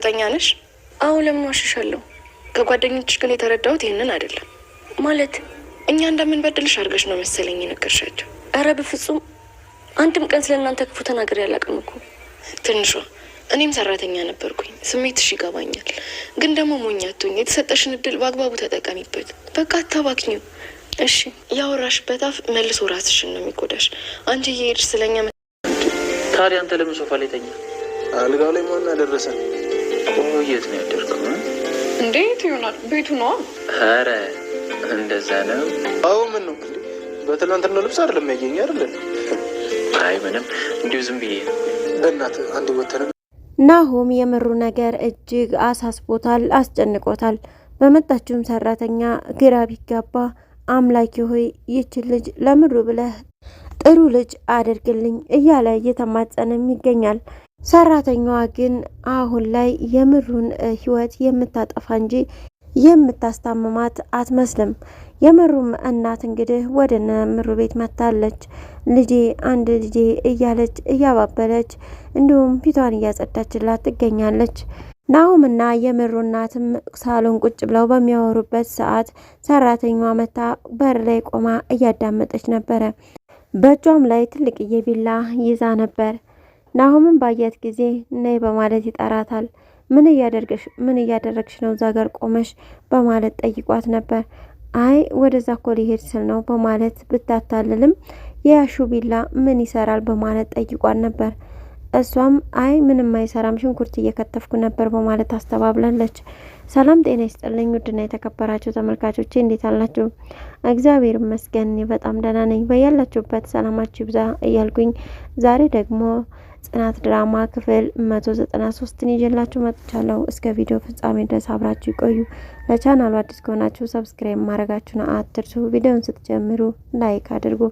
እርግጠኛ ነሽ? አዎ ለምን ዋሽሻለሁ? ከጓደኞችሽ ግን የተረዳሁት ይህንን አይደለም። ማለት እኛ እንደምንበድልሽ አድርገሽ ነው መሰለኝ የነገርሻቸው። እረ በፍጹም አንድም ቀን ስለ እናንተ ክፉ ተናግሬ አላውቅም እኮ። ትንሿ እኔም ሰራተኛ ነበርኩኝ፣ ስሜትሽ ይገባኛል። ግን ደግሞ ሞኝ አትሁኝ። የተሰጠሽን እድል በአግባቡ ተጠቀሚበት። በቃ አታባክኚው እሺ? ያወራሽበት አፍ መልሶ ራስሽን ነው የሚጎዳሽ። አንቺ እየሄድሽ ስለኛ ታዲያ አንተ ለምን ሶፋ ላይ ተኛ? አልጋው ላይ ማን አደረሰን? የት ነው ያደርገው? እንዴት ይሆናል? ቤቱ ነው። ኧረ እንደዛ ነው። አዎ ምን ነው በትናንትና ልብስ አይደለም ያገኘ አይደለ? አይ ምንም እንዲሁ ዝም ብዬ ነው። በእናትህ አንድ ወተነ ናሆም የምሩ ነገር እጅግ አሳስቦታል፣ አስጨንቆታል። በመጣችውም ሰራተኛ ግራ ቢጋባ አምላኪ ሆይ ይችን ልጅ ለምሩ ብለህ ጥሩ ልጅ አድርግልኝ እያለ እየተማጸነም ይገኛል። ሰራተኛዋ ግን አሁን ላይ የምሩን ህይወት የምታጠፋ እንጂ የምታስታምማት አትመስልም። የምሩም እናት እንግዲህ ወደ ምሩ ቤት መታለች። ልጄ አንድ ልጄ እያለች እያባበለች እንዲሁም ፊቷን እያጸዳችላት ትገኛለች። ናሆምና የምሩ እናትም ሳሎን ቁጭ ብለው በሚያወሩበት ሰዓት ሰራተኛዋ መታ በር ላይ ቆማ እያዳመጠች ነበረ። በእጇም ላይ ትልቅዬ ቢላ ይዛ ነበር። ናሆምን ባያት ጊዜ ነይ በማለት ይጠራታል። ምን እያደረግሽ ነው እዛ ጋር ቆመሽ በማለት ጠይቋት ነበር። አይ ወደዛ እኮ ሊሄድ ስል ነው በማለት ብታታልልም የያሹ ቢላ ምን ይሰራል በማለት ጠይቋት ነበር። እሷም አይ ምንም አይሰራም ሽንኩርት እየከተፍኩ ነበር በማለት አስተባብላለች። ሰላም ጤና ይስጥልኝ ውድና የተከበራችሁ ተመልካቾቼ እንዴት አላችሁ? እግዚአብሔር ይመስገን በጣም ደህና ነኝ። በያላችሁበት ሰላማችሁ ይብዛ እያልኩኝ ዛሬ ደግሞ ጽናት ድራማ ክፍል 193ን ይዤላችሁ መጥቻለሁ። እስከ ቪዲዮ ፍጻሜ ድረስ አብራችሁ ይቆዩ። ለቻናሉ አዲስ ከሆናችሁ ሰብስክራይብ ማድረጋችሁን አትርሱ። ቪዲዮውን ስትጀምሩ ላይክ አድርጉ።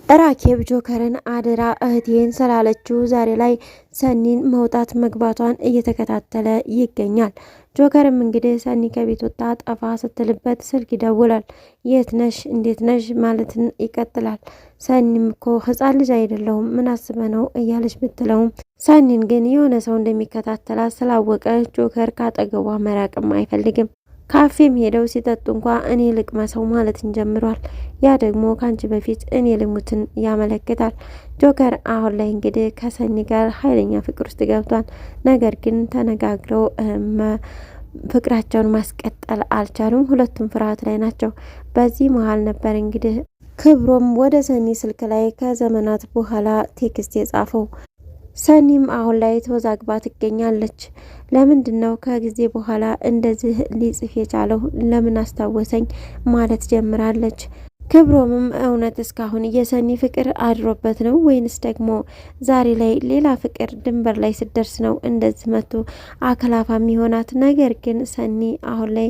ራኬብ ጆከርን አደራ እህቴን ስላለችው ዛሬ ላይ ሰኒን መውጣት መግባቷን እየተከታተለ ይገኛል። ጆከርም እንግዲህ ሰኒ ከቤት ወጣ ጠፋ ስትልበት ስልክ ይደውላል። የት ነሽ እንዴት ነሽ ማለትን ይቀጥላል። ሰኒም እኮ ህፃን ልጅ አይደለሁም ምን አስበ ነው እያለች ብትለውም ሰኒን ግን የሆነ ሰው እንደሚከታተላት ስላወቀ ጆከር ካጠገቧ መራቅም አይፈልግም። ካፌም ሄደው ሲጠጡ እንኳ እኔ ልቅመሰው ማለትን ጀምሯል። ያ ደግሞ ካንቺ በፊት እኔ ልሙትን ያመለክታል። ጆከር አሁን ላይ እንግዲህ ከሰኒ ጋር ኃይለኛ ፍቅር ውስጥ ገብቷል። ነገር ግን ተነጋግረው ፍቅራቸውን ማስቀጠል አልቻሉም። ሁለቱም ፍርሃት ላይ ናቸው። በዚህ መሀል ነበር እንግዲህ ክብሮም ወደ ሰኒ ስልክ ላይ ከዘመናት በኋላ ቴክስት የጻፈው። ሰኒም አሁን ላይ ተወዛግባ ትገኛለች። ለምንድነው ከጊዜ በኋላ እንደዚህ ሊጽፍ የቻለው ለምን አስታወሰኝ ማለት ጀምራለች። ክብሮምም እውነት እስካሁን የሰኒ ፍቅር አድሮበት ነው ወይንስ ደግሞ ዛሬ ላይ ሌላ ፍቅር ድንበር ላይ ስደርስ ነው እንደዚህ መቶ አከላፋ የሚሆናት? ነገር ግን ሰኒ አሁን ላይ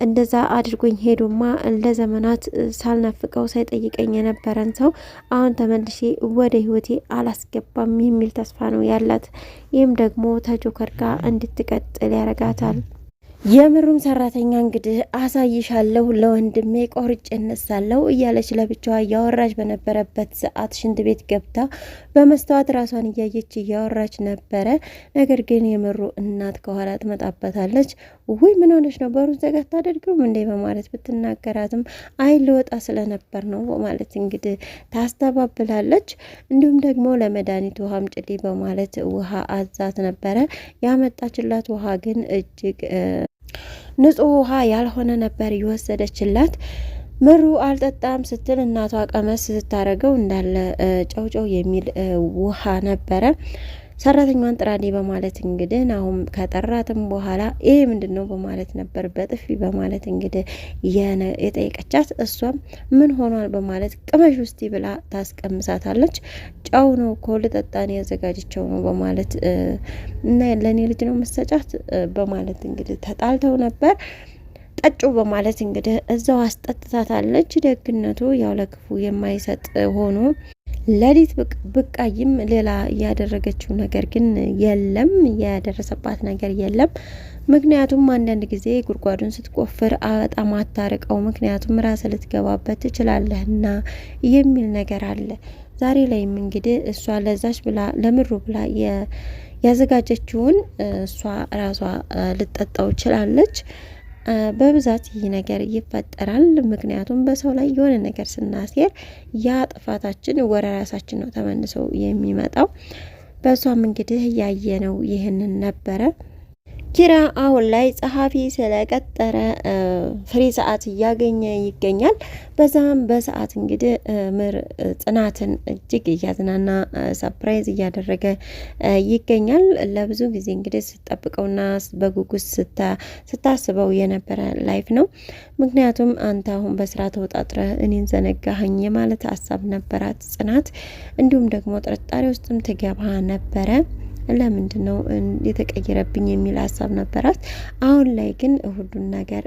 እንደዛ አድርጎኝ ሄዶማ ለዘመናት ሳልናፍቀው ሳይጠይቀኝ የነበረን ሰው አሁን ተመልሼ ወደ ህይወቴ አላስገባም የሚል ተስፋ ነው ያላት። ይህም ደግሞ ተጆከር ጋር እንድትቀጥል ያረጋታል። የምሩም ሰራተኛ እንግዲህ አሳይሻለሁ ለወንድሜ ቆርጬ እነሳለሁ እያለች ለብቻዋ እያወራች በነበረበት ሰዓት ሽንት ቤት ገብታ በመስተዋት ራሷን እያየች እያወራች ነበረ። ነገር ግን የምሩ እናት ከኋላ ትመጣበታለች። ውይ ምን ሆነች ነው በሩን ዘጋት ታደርገውም እንዴ በማለት ብትናገራትም አይ ልወጣ ስለነበር ነው በማለት እንግዲህ ታስተባብላለች። እንዲሁም ደግሞ ለመድኃኒት ውሃ አምጪልኝ በማለት ውሃ አዛት ነበረ። ያመጣችላት ውሃ ግን እጅግ ንጹህ ውሃ ያልሆነ ነበር የወሰደችላት። ምሩ አልጠጣም ስትል እናቷ ቀመስ ስታረገው እንዳለ ጨውጨው የሚል ውሃ ነበረ። ሰራተኛዋን ጥራዴ በማለት እንግዲህ አሁን ከጠራትም በኋላ ይሄ ምንድነው በማለት ነበር በጥፊ በማለት እንግዲህ የጠየቀቻት። እሷም ምን ሆኗል በማለት ቅመሽ ውስጥ ብላ ታስቀምሳታለች። ጨው ነው እኮ ልጠጣን ያዘጋጀቸው ነው በማለት እና ለኔ ልጅ ነው መሰጫት በማለት እንግዲህ ተጣልተው ነበር። ጠጩ በማለት እንግዲህ እዛው አስጠጥታታለች። ደግነቱ ያው ለክፉ የማይሰጥ ሆኖ ለሊት ብቃይም ሌላ ያደረገችው ነገር ግን የለም፣ ያደረሰባት ነገር የለም። ምክንያቱም አንዳንድ ጊዜ ጉድጓዱን ስትቆፍር በጣም አታርቀው፣ ምክንያቱም ራስ ልትገባበት ትችላለህና የሚል ነገር አለ። ዛሬ ላይም እንግዲህ እሷ ለዛች ብላ ለምሩ ብላ ያዘጋጀችውን እሷ ራሷ ልጠጣው ችላለች። በብዛት ይህ ነገር ይፈጠራል። ምክንያቱም በሰው ላይ የሆነ ነገር ስናሴር ያ ጥፋታችን ወደ ራሳችን ነው ተመልሰው የሚመጣው። በሷም እንግዲህ ያየነው ይህንን ነበረ። ኪራ አሁን ላይ ጸሐፊ ስለቀጠረ ፍሪ ሰዓት እያገኘ ይገኛል። በዛም በሰዓት እንግዲህ ምር ጽናትን እጅግ እያዝናና ሰርፕራይዝ እያደረገ ይገኛል። ለብዙ ጊዜ እንግዲህ ስትጠብቀውና በጉጉት ስታስበው የነበረ ላይፍ ነው። ምክንያቱም አንተ አሁን በስራ ተወጣጥረ እኔን ዘነጋኸኝ የማለት ሀሳብ ነበራት ጽናት። እንዲሁም ደግሞ ጥርጣሬ ውስጥም ትገባ ነበረ። ለምንድን ነው የተቀየረብኝ የሚል ሀሳብ ነበራት። አሁን ላይ ግን ሁሉን ነገር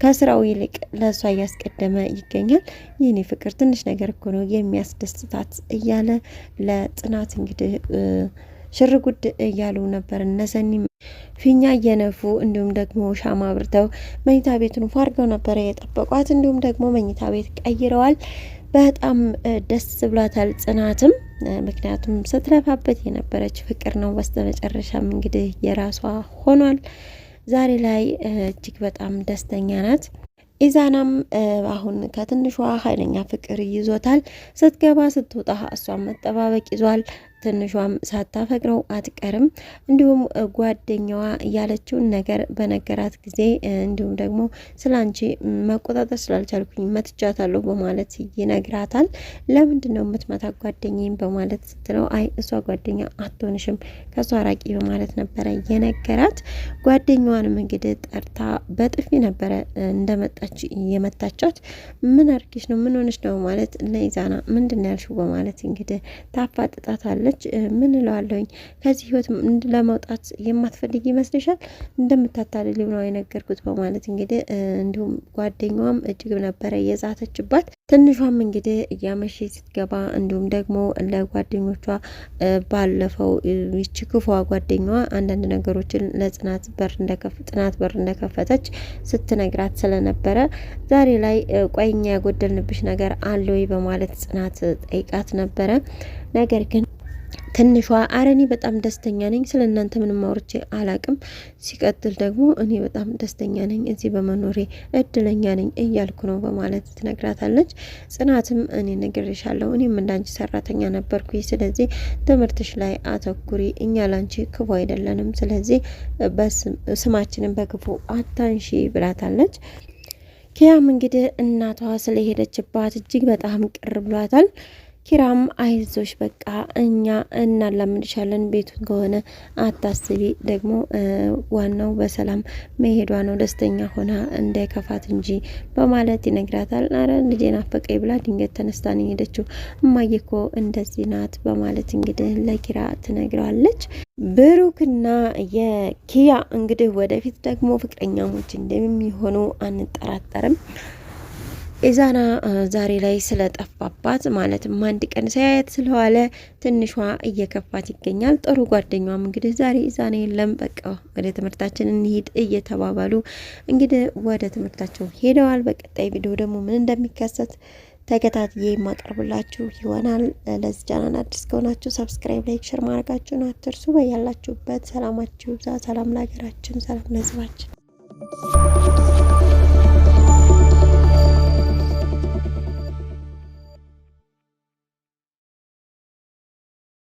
ከስራው ይልቅ ለእሷ እያስቀደመ ይገኛል። ይህኔ ፍቅር ትንሽ ነገር እኮ ነው የሚያስደስታት እያለ ለጽናት እንግዲህ ሽርጉድ እያሉ ነበር። እነሰኒ ፊኛ እየነፉ እንዲሁም ደግሞ ሻማ አብርተው መኝታ ቤቱን ፏርገው ነበረ የጠበቋት። እንዲሁም ደግሞ መኝታ ቤት ቀይረዋል። በጣም ደስ ብሏታል ጽናትም። ምክንያቱም ስትለፋበት የነበረች ፍቅር ነው በስተመጨረሻም እንግዲህ የራሷ ሆኗል። ዛሬ ላይ እጅግ በጣም ደስተኛ ናት። ኢዛናም አሁን ከትንሿ ኃይለኛ ፍቅር ይዞታል። ስትገባ ስትወጣ እሷን መጠባበቅ ይዟል። ትንሿም ሳታፈቅረው አትቀርም። እንዲሁም ጓደኛዋ ያለችውን ነገር በነገራት ጊዜ እንዲሁም ደግሞ ስላንቺ መቆጣጠር ስላልቻልኩኝ መትቻታለሁ በማለት ይነግራታል። ለምንድን ነው የምትመታት ጓደኛዬን በማለት ስትለው አይ እሷ ጓደኛ አትሆንሽም ከሷ ራቂ በማለት ነበረ የነገራት። ጓደኛዋንም እንግዲህ ጠርታ በጥፊ ነበረ እንደመጣች የመታቻት። ምን አርጊሽ ነው ምን ሆነሽ ነው ማለት ለኢዛና ምንድን ነው ያልሽው በማለት እንግዲህ ታፋጥጣታለች። ምን እለዋለሁኝ ከዚህ ህይወት ለመውጣት የማትፈልግ ይመስልሻል? እንደምታታልልኝ ነው የነገርኩት በማለት እንግዲህ እንዲሁም ጓደኛዋም እጅግ ነበረ የዛተችባት። ትንሿም እንግዲህ እያመሸ ስትገባ እንዲሁም ደግሞ ለጓደኞቿ ባለፈው ይቺ ክፉ ጓደኛዋ አንዳንድ ነገሮችን ለጽናት በር እንደከፈተች ስትነግራት ስለነበረ ዛሬ ላይ ቆይኛ ያጎደልንብሽ ነገር አለ ወይ በማለት ጽናት ጠይቃት ነበረ። ነገር ግን ትንሿ አረኔ በጣም ደስተኛ ነኝ፣ ስለ እናንተ ምንም አውርቼ አላቅም። ሲቀጥል ደግሞ እኔ በጣም ደስተኛ ነኝ፣ እዚህ በመኖሬ እድለኛ ነኝ እያልኩ ነው በማለት ትነግራታለች። ጽናትም እኔ ነግሬሻለሁ፣ እኔም እንዳንቺ ሰራተኛ ነበርኩ፣ ስለዚህ ትምህርትሽ ላይ አተኩሪ፣ እኛ ላንቺ ክፉ አይደለንም፣ ስለዚህ ስማችንን በክፉ አታንሺ ብላታለች። ኪራም እንግዲህ እናቷ ስለሄደችባት እጅግ በጣም ቅር ብሏታል። ኪራም አይዞሽ በቃ እኛ እናላምድሻለን፣ ቤቱን ከሆነ አታስቢ፣ ደግሞ ዋናው በሰላም መሄዷ ነው፣ ደስተኛ ሆና እንዳይከፋት እንጂ በማለት ይነግራታል። አረ ልጄን አፈቀኝ ብላ ድንገት ተነስታ ነው ሄደችው፣ እማዬ እኮ እንደዚህ ናት በማለት እንግዲህ ለኪራ ትነግረዋለች። ብሩክና የኪያ እንግዲህ ወደፊት ደግሞ ፍቅረኛሞች እንደሚሆኑ አንጠራጠርም። ኢዛና ዛሬ ላይ ስለጠፋባት ማለትም አንድ ቀን ሳያየት ስለዋለ ትንሿ እየከፋት ይገኛል። ጥሩ ጓደኛዋም እንግዲህ ዛሬ ኢዛና የለም በቃ ወደ ትምህርታችን እንሂድ እየተባባሉ እንግዲህ ወደ ትምህርታቸው ሄደዋል። በቀጣይ ቪዲዮ ደግሞ ምን እንደሚከሰት ተከታትዬ የማቀርብላችሁ ይሆናል። ለዚህ ቻናል አዲስ ከሆናችሁ ሰብስክራይብ፣ ላይክ፣ ሼር ማድረጋችሁን አትርሱ። በያላችሁበት ሰላማችሁ ይብዛ። ሰላም ለሀገራችን፣ ሰላም ለሕዝባችን።